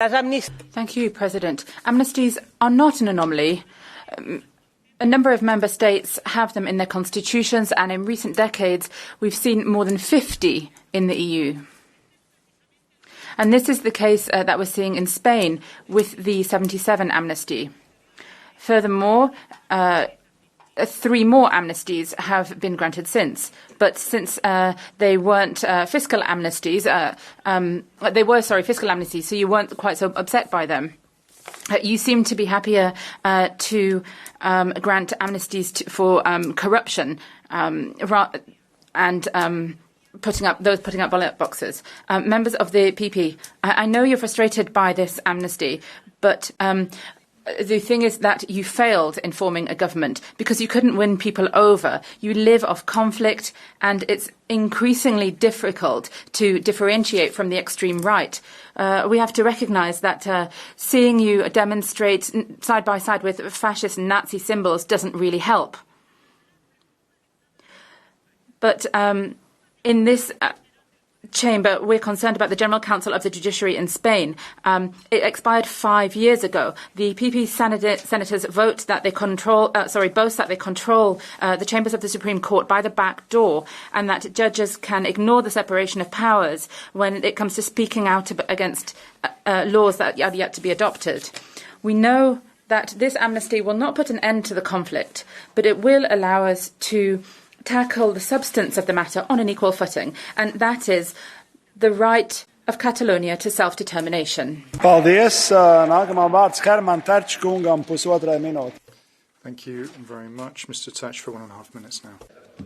Thank you, President. Amnesties are not an anomaly. A number of member states have them in their constitutions, and in recent decades, we've seen more than 50 in the EU. And this is the case that we're seeing in Spain with the 77 amnesty. Furthermore, 3 more amnesties have been granted since. But since they weren't fiscal amnesties, fiscal amnesties, so you weren't quite so upset by them. You seem to be happier to grant amnesties for corruption and putting up ballot boxes. Members of the PP, I know you're frustrated by this amnesty, but the thing is that you failed in forming a government because you couldn't win people over. You live off conflict, and it's increasingly difficult to differentiate from the extreme right. We have to recognise that seeing you demonstrate side by side with fascist and Nazi symbols doesn't really help. But in this chamber, we're concerned about the General Council of the Judiciary in Spain. It expired 5 years ago. The PP senators boast that they control the chambers of the Supreme Court by the back door, and that judges can ignore the separation of powers when it comes to speaking out against laws that are yet to be adopted. We know that this amnesty will not put an end to the conflict, but it will allow us to tackle the substance of the matter on an equal footing, and that is the right of Catalonia to self-determination. Thank you very much. Mr. Touch for 1.5 minutes now.